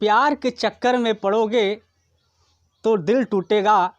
प्यार के चक्कर में पड़ोगे तो दिल टूटेगा,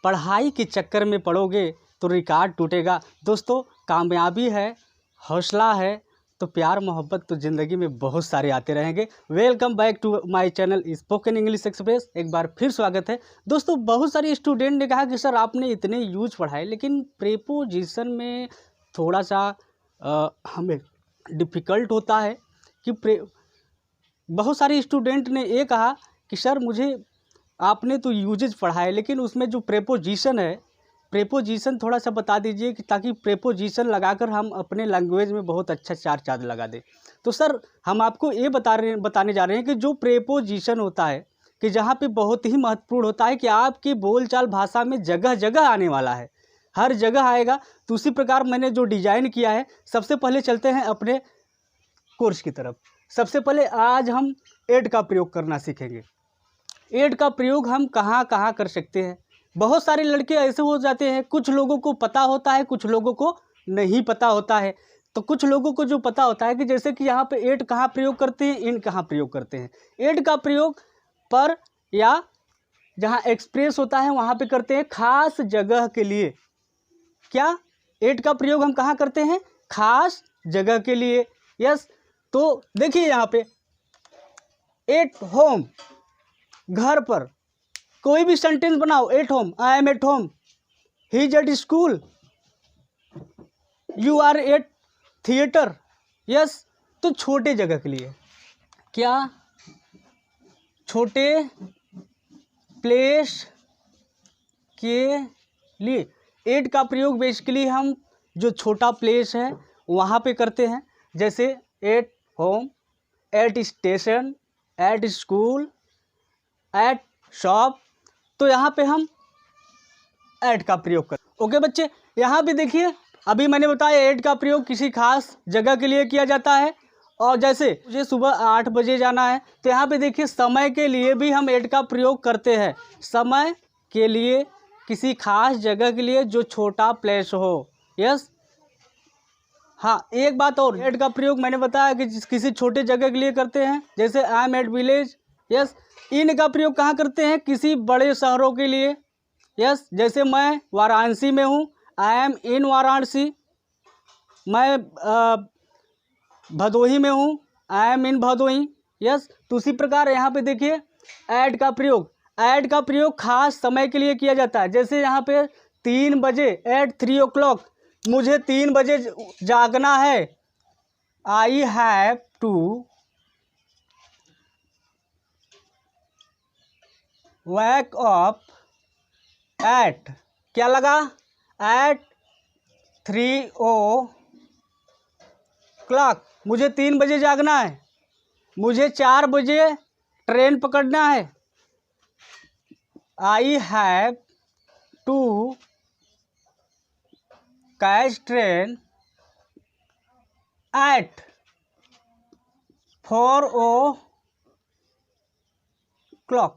पढ़ाई के चक्कर में पड़ोगे तो रिकॉर्ड टूटेगा। दोस्तों, कामयाबी है, हौसला है तो प्यार मोहब्बत तो ज़िंदगी में बहुत सारे आते रहेंगे। Welcome back to my channel Spoken English Express. एक बार फिर स्वागत है। दोस्तों, बहुत सारे स्टूडेंट ने कहा कि सर आपने इतने यूज पढ़ाए लेकिन प्रेपोजिशन में थोड़ा सा हमें डिफ़िकल्ट होता है कि बहुत सारे स्टूडेंट ने ये कहा कि सर मुझे आपने तो यूजेज पढ़ाए लेकिन उसमें जो प्रेपोजिशन है, प्रेपोजिशन थोड़ा सा बता दीजिए कि ताकि प्रेपोजिशन लगाकर हम अपने लैंग्वेज में बहुत अच्छा चार चांद लगा दें। तो सर हम आपको ये बताने जा रहे हैं कि जो प्रेपोजिशन होता है कि जहाँ पे बहुत ही महत्वपूर्ण होता है कि आपकी बोलचाल भाषा में जगह जगह आने वाला है, हर जगह आएगा। तो उसी प्रकार मैंने जो डिज़ाइन किया है, सबसे पहले चलते हैं अपने कोर्स की तरफ। सबसे पहले आज हम एड का प्रयोग करना सीखेंगे। एड का प्रयोग हम कहाँ कहाँ कर सकते हैं। बहुत सारे लड़के ऐसे हो जाते हैं, कुछ लोगों को पता होता है, कुछ लोगों को नहीं पता होता है। तो कुछ लोगों को जो पता होता है कि जैसे कि यहाँ पे एड कहाँ प्रयोग करते हैं, इन कहाँ प्रयोग करते हैं। एड का प्रयोग पर या जहाँ एक्सप्रेस होता है वहाँ पे करते हैं खास जगह के लिए। क्या एड का प्रयोग हम कहाँ करते हैं? खास जगह के लिए। यस, तो देखिए यहाँ पे एट होम, घर पर कोई भी सेंटेंस बनाओ। At home, I am at home, he is at school, you are at theatre. Yes, तो छोटे जगह के लिए, क्या छोटे प्लेस के लिए एट का प्रयोग बेसिकली हम जो छोटा प्लेस है वहाँ पे करते हैं। जैसे at home, at station, at school, at shop. तो यहाँ पे हम एट का प्रयोग कर। ओके बच्चे, यहाँ पे देखिए अभी मैंने बताया एट का प्रयोग किसी खास जगह के लिए किया जाता है। और जैसे मुझे सुबह 8 बजे जाना है तो यहाँ पे देखिए समय के लिए भी हम एट का प्रयोग करते हैं। समय के लिए, किसी खास जगह के लिए जो छोटा प्लेस हो। यस, हाँ एक बात और, एट का प्रयोग मैंने बताया कि किसी छोटे जगह के लिए करते हैं। जैसे I am at village. Yes, in का प्रयोग कहाँ करते हैं? किसी बड़े शहरों के लिए। यस, जैसे मैं वाराणसी में हूँ, आई एम इन वाराणसी। मैं भदोही में हूँ, I am in Bhadohi. Yes, तो उसी प्रकार यहाँ पे देखिए ऐड का प्रयोग, ऐड का प्रयोग खास समय के लिए किया जाता है। जैसे यहाँ पे 3 बजे, एट 3 o'clock, मुझे 3 बजे जागना है। I have to wake up at, क्या लगा? at 3 o'clock, मुझे 3 बजे जागना है, मुझे 4 बजे ट्रेन पकड़ना है। I have to catch train at 4 o'clock।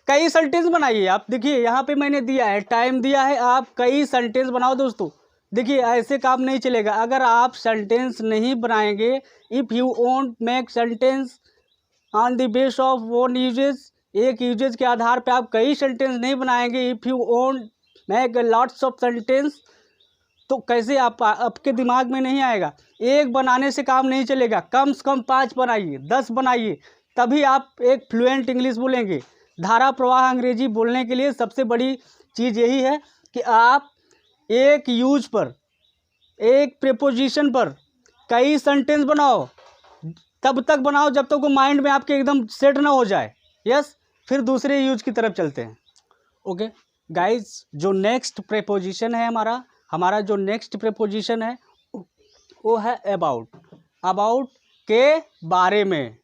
कई सेंटेंस बनाइए आप। देखिए यहाँ पे मैंने दिया है, टाइम दिया है, आप कई सेंटेंस बनाओ दोस्तों। देखिए ऐसे काम नहीं चलेगा अगर आप सेंटेंस नहीं बनाएंगे। If you won't make sentence on the base of one usages, एक यूजेज के आधार पे आप कई सेंटेंस नहीं बनाएंगे। If you won't make lots of sentence, तो कैसे आपके दिमाग में नहीं आएगा। एक बनाने से काम नहीं चलेगा, कम से कम 5 बनाइए, 10 बनाइए, तभी आप एक फ्लुएंट इंग्लिश बोलेंगे। धारा प्रवाह अंग्रेजी बोलने के लिए सबसे बड़ी चीज़ यही है कि आप एक यूज पर, एक प्रीपोजिशन पर कई सेंटेंस बनाओ। तब तक बनाओ जब तक वो माइंड में आपके एकदम सेट ना हो जाए। यस, फिर दूसरे यूज की तरफ चलते हैं। ओके गाइज, जो नेक्स्ट प्रीपोजिशन है हमारा जो नेक्स्ट प्रीपोजिशन है वो है अबाउट। अबाउट के बारे में,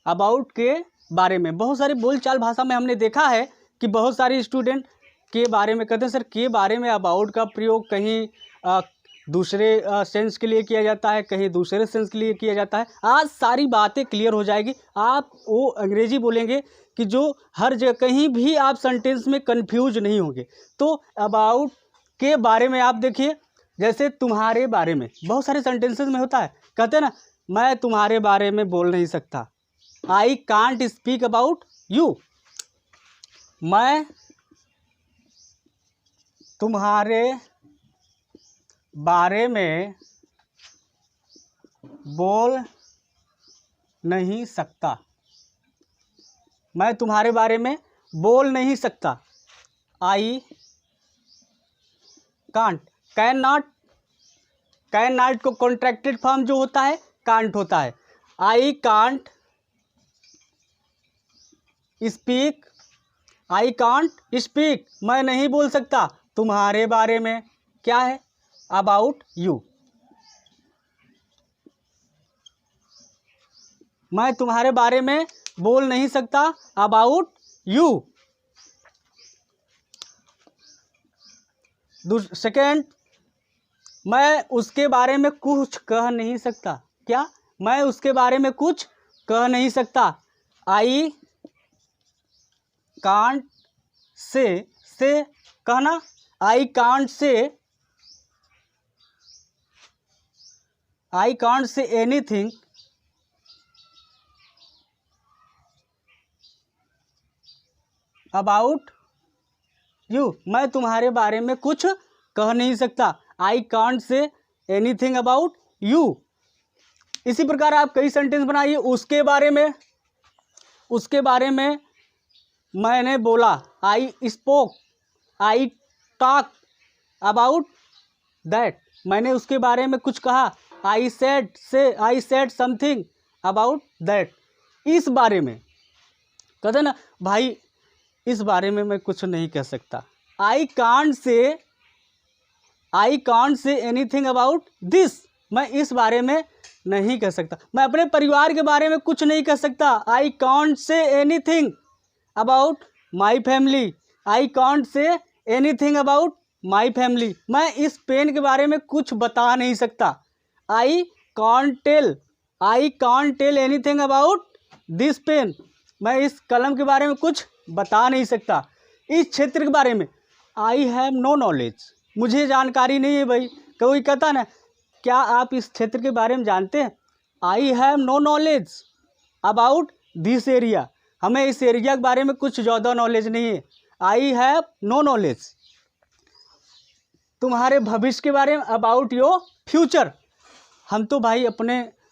अबाउट के बारे में। बहुत सारी बोलचाल भाषा में हमने देखा है कि बहुत सारे स्टूडेंट के बारे में कहते हैं सर के बारे में। अबाउट का प्रयोग कहीं दूसरे सेंस के लिए किया जाता है, कहीं दूसरे सेंस के लिए किया जाता है। आज सारी बातें क्लियर हो जाएगी। आप वो अंग्रेजी बोलेंगे कि जो हर जगह कहीं भी आप सेंटेंस में कंफ्यूज नहीं होंगे। तो अबाउट के बारे में आप देखिए, जैसे तुम्हारे बारे में बहुत सारे सेंटेंसेस में होता है, कहते हैं ना मैं तुम्हारे बारे में बोल नहीं सकता, I can't speak about you. मैं तुम्हारे बारे में बोल नहीं सकता। मैं तुम्हारे बारे में बोल नहीं सकता। आई कांट, कैन नॉट को कॉन्ट्रैक्टेड फॉर्म जो होता है कांट होता है। I can't speak, I can't speak, मैं नहीं बोल सकता तुम्हारे बारे में, क्या है, अबाउट यू। मैं तुम्हारे बारे में बोल नहीं सकता अबाउट यू। सेकेंड, मैं उसके बारे में कुछ कह नहीं सकता। क्या, मैं उसके बारे में कुछ कह नहीं सकता। आई कांट से कहना, I can't say anything about you. मैं तुम्हारे बारे में कुछ कह नहीं सकता। I can't say anything about you. इसी प्रकार आप कई सेंटेंस बनाइए। उसके बारे में मैंने बोला, I spoke, I talk about that. मैंने उसके बारे में कुछ कहा, I said something about that. इस बारे में कहते ना भाई, इस बारे में मैं कुछ नहीं कह सकता। I can't say anything about this. मैं इस बारे में नहीं कह सकता। मैं अपने परिवार के बारे में कुछ नहीं कह सकता। I can't say anything about my family. I can't say anything about my family. मैं इस पेन के बारे में कुछ बता नहीं सकता। I can't tell anything about this pen. मैं इस कलम के बारे में कुछ बता नहीं सकता। इस क्षेत्र के बारे में आई हैव नो नॉलेज, मुझे जानकारी नहीं है। भाई कोई कहता ना, क्या आप इस क्षेत्र के बारे में जानते हैं? I have no knowledge about this area. हमें इस एरिया के बारे में कुछ ज़्यादा नॉलेज नहीं है। I have no knowledge. तुम्हारे भविष्य के बारे में, अबाउट योर फ्यूचर। हम तो भाई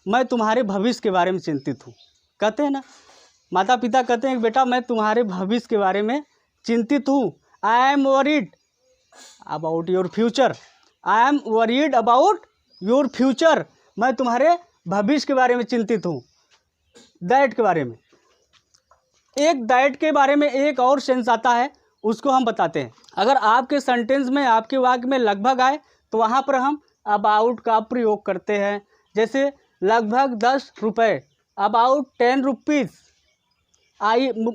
मैं तुम्हारे भविष्य के बारे में चिंतित हूँ। कहते हैं ना, माता पिता कहते हैं कि बेटा मैं तुम्हारे भविष्य के बारे में चिंतित हूँ। I am worried about your future. I am worried about your future. मैं तुम्हारे भविष्य के बारे में चिंतित हूँ। दैट के बारे में, एक दैट के बारे में एक और सेंस आता है, उसको हम बताते हैं। अगर आपके सेंटेंस में, आपके वाक्य में लगभग आए तो वहाँ पर हम अबाउट का प्रयोग करते हैं। जैसे लगभग 10 रुपये, अबाउट 10 रुपीज़।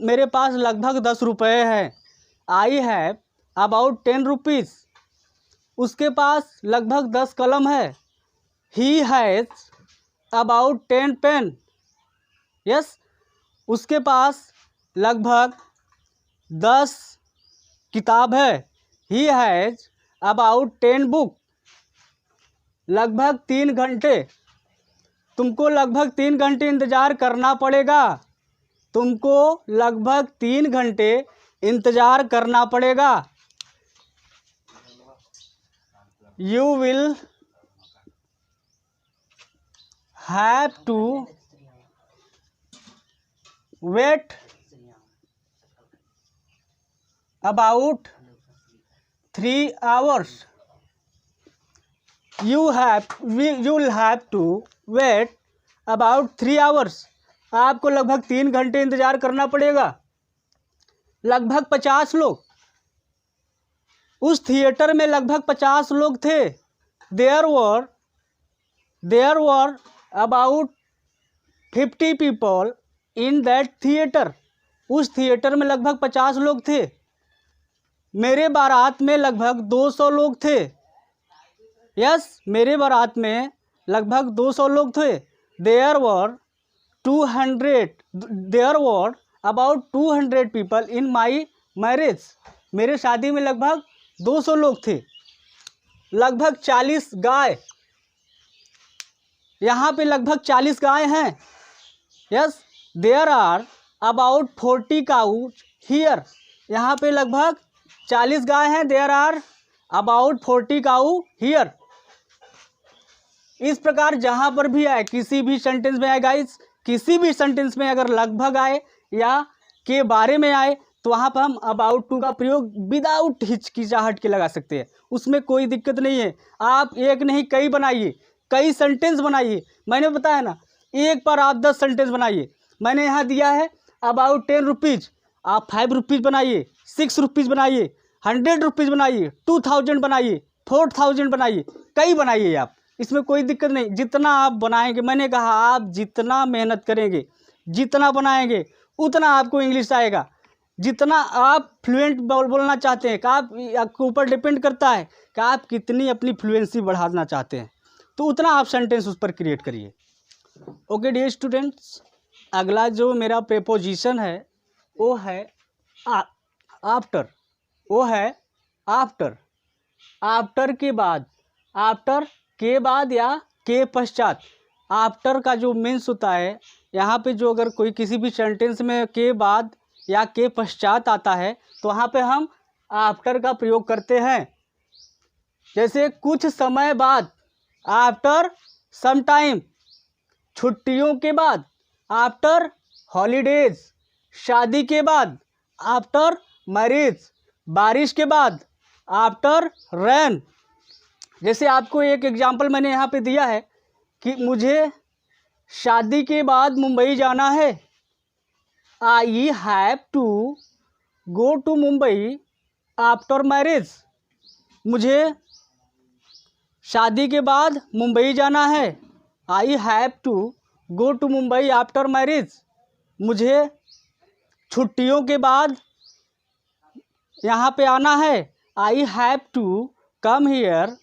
मेरे पास लगभग 10 रुपये हैं। I have about 10 rupees. उसके पास लगभग 10 कलम है। He has about 10 pen. Yes, उसके पास लगभग 10 किताब है। He has about 10 book. लगभग 3 घंटे, तुमको लगभग 3 घंटे इंतज़ार करना पड़ेगा। तुमको लगभग 3 घंटे इंतज़ार करना पड़ेगा। You will have to wait about 3 hours। you will have to wait about 3 hours। आपको लगभग 3 घंटे इंतजार करना पड़ेगा। लगभग 50 लोग, उस थिएटर में लगभग 50 लोग थे। There were about 50 people in that theatre. उस थिएटर में लगभग 50 लोग थे। मेरे बारात में लगभग 200 लोग थे। यस, मेरे बारात में लगभग 200 लोग थे। There were about 200 people in my marriage. मेरे शादी में लगभग 200 लोग थे। लगभग 40 गाय, यहाँ पे लगभग 40 गाय हैं। Yes, there are about 40 cows here, यहाँ पे लगभग 40 गाय हैं। There are about 40 cow here. इस प्रकार जहाँ पर भी आए, किसी भी सेंटेंस में आए गाइस, किसी भी सेंटेंस में अगर लगभग आए या के बारे में आए तो वहाँ पर हम अबाउट टू का प्रयोग विदाउट हिचकिचाहट के लगा सकते हैं, उसमें कोई दिक्कत नहीं है। आप एक नहीं कई बनाइए, कई सेंटेंस बनाइए। मैंने बताया ना, एक पर आप 10 सेंटेंस बनाइए। मैंने यहाँ दिया है अबाउट 10 रुपीज़, आप 5 रुपीज़ बनाइए, 6 रुपीज़ बनाइए, 100 रुपीज़ बनाइए, 2000 बनाइए, 4000 बनाइए, कई बनाइए आप, इसमें कोई दिक्कत नहीं। जितना आप बनाएंगे, मैंने कहा आप जितना मेहनत करेंगे, जितना बनाएंगे उतना आपको इंग्लिश आएगा। जितना आप फ्लुएंट बोलना चाहते हैं, कि आपके ऊपर डिपेंड करता है कि आप कितनी अपनी फ्लुएंसी बढ़ाना चाहते हैं, तो उतना आप सेंटेंस उस पर क्रिएट करिए। ओके डियर स्टूडेंट्स, अगला जो मेरा प्रेपोजिशन है वो है आफ्टर। वो है आफ्टर। आफ्टर के बाद, आफ्टर के बाद या के पश्चात। आफ्टर का जो मीन्स होता है, यहाँ पे जो अगर कोई किसी भी सेंटेंस में के बाद या के पश्चात आता है तो वहाँ पे हम आफ्टर का प्रयोग करते हैं। जैसे कुछ समय बाद, आफ्टर सम टाइम, छुट्टियों के बाद, आफ्टर हॉलीडेज, शादी के बाद, आफ्टर मैरिज, बारिश के बाद, आफ्टर रेन। जैसे आपको एक एग्जांपल मैंने यहाँ पे दिया है कि मुझे शादी के बाद मुंबई जाना है। I have to go to Mumbai after marriage. मुझे शादी के बाद मुंबई जाना है। I have to go to Mumbai after marriage. मुझे छुट्टियों के बाद यहाँ पे आना है। I have to come here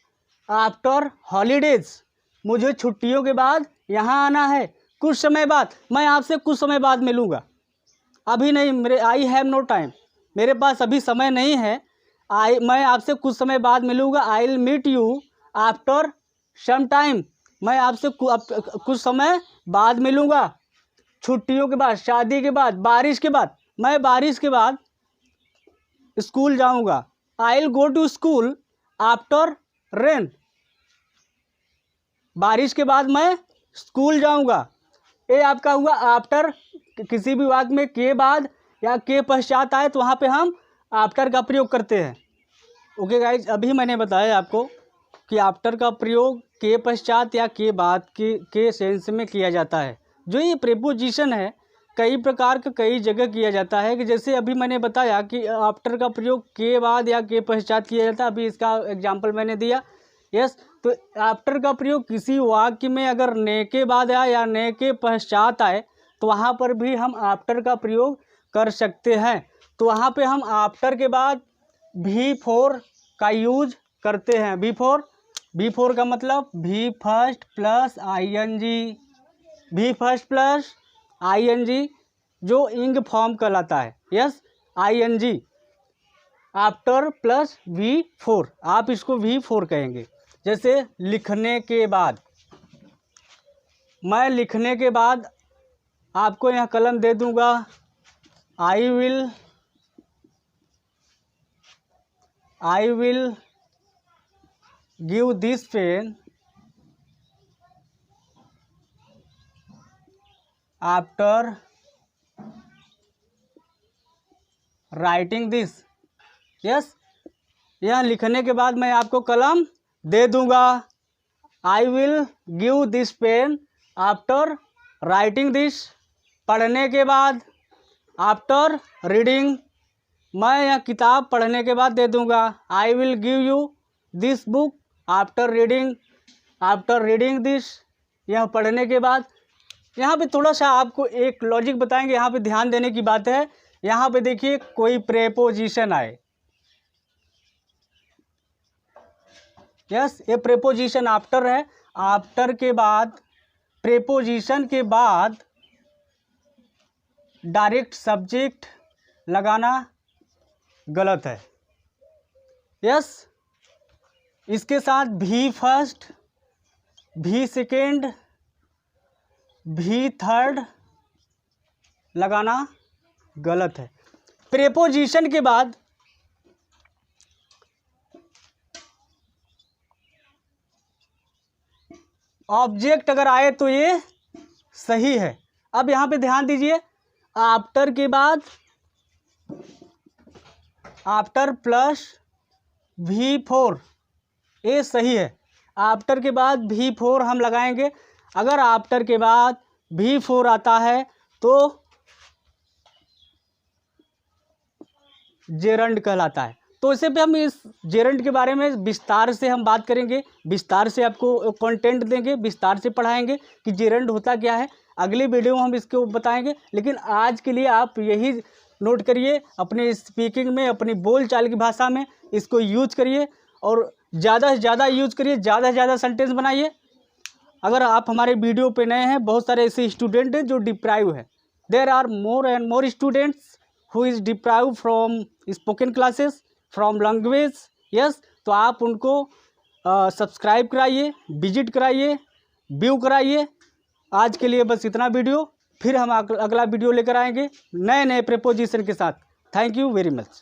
after holidays. मुझे छुट्टियों के बाद यहाँ आना है। कुछ समय बाद, मैं आपसे कुछ समय बाद मिलूँगा, अभी नहीं, मेरे आई हैव नो टाइम, मेरे पास अभी समय नहीं है। मैं आपसे कुछ समय बाद मिलूँगा। I will meet you after some time. मैं आपसे कुछ समय बाद मिलूँगा। छुट्टियों के बाद, शादी के बाद, बारिश के बाद, मैं बारिश के बाद स्कूल जाऊँगा। I will go to school after rain. बारिश के बाद मैं स्कूल जाऊँगा। ये आपका हुआ आफ्टर। किसी भी वाक्य में के बाद या के पश्चात आए तो वहाँ पे हम आफ्टर का प्रयोग करते हैं। ओके गाइज, अभी मैंने बताया आपको कि आफ्टर का प्रयोग के पश्चात या के बाद के सेंस में किया जाता है। जो ये प्रीपोजिशन है कई प्रकार का कई जगह किया जाता है, कि जैसे अभी मैंने बताया कि आफ्टर का प्रयोग के बाद या के पश्चात किया जाता है। अभी इसका एग्जाम्पल मैंने दिया। यस, तो आफ्टर का प्रयोग किसी वाक्य में अगर ने के बाद आए या ने के पश्चात आए तो वहाँ पर भी हम आफ्टर का प्रयोग कर सकते हैं। तो वहाँ पे हम आफ्टर के बाद भी फोर का यूज करते हैं। बी फोर का मतलब भी first plus I N G. भी first plus I N G जो इंग फॉर्म कहलाता है। Yes, I N G after plus V four, आप इसको वी फोर कहेंगे। जैसे लिखने के बाद, मैं लिखने के बाद आपको यहाँ कलम दे दूँगा। I will give this pen after writing this. Yes, यह लिखने के बाद मैं आपको कलम दे दूँगा। I will give this pen after writing this. पढ़ने के बाद, आफ्टर रीडिंग, मैं यह किताब पढ़ने के बाद दे दूँगा। I will give you this book after reading this, यह पढ़ने के बाद। यहाँ पे थोड़ा सा आपको एक लॉजिक बताएंगे, यहाँ पे ध्यान देने की बात है। यहाँ पे देखिए कोई प्रेपोजिशन आए। यस, ये प्रेपोजिशन आफ्टर है। आफ्टर के बाद, प्रेपोजिशन के बाद डायरेक्ट सब्जेक्ट लगाना गलत है। यस, इसके साथ भी फर्स्ट, भी सेकेंड, भी थर्ड लगाना गलत है। प्रेपोजिशन के बाद ऑब्जेक्ट अगर आए तो ये सही है। अब यहाँ पे ध्यान दीजिए, आफ्टर के बाद आफ्टर प्लस V4 ये सही है। आफ्टर के बाद V4 हम लगाएंगे। अगर आफ्टर के बाद V4 आता है तो जेरंड कहलाता है। तो इसे पे हम इस जेरंड के बारे में विस्तार से हम बात करेंगे, विस्तार से आपको कंटेंट देंगे, विस्तार से पढ़ाएंगे कि जेरंड होता क्या है। अगली वीडियो में हम इसको बताएंगे, लेकिन आज के लिए आप यही नोट करिए, अपने स्पीकिंग में, अपनी बोलचाल की भाषा में इसको यूज करिए और ज़्यादा से ज़्यादा यूज करिए, ज़्यादा से ज़्यादा सेंटेंस बनाइए। अगर आप हमारे वीडियो पे नए हैं, बहुत सारे ऐसे स्टूडेंट हैं जो डिप्राइव है। There are more and more students who is deprive from spoken classes, from language. Yes, तो आप उनको सब्सक्राइब कराइए, विजिट कराइए, व्यू कराइए। आज के लिए बस इतना वीडियो, फिर हम अगला वीडियो लेकर आएंगे नए नए प्रेपोजिशन के साथ। Thank you very much.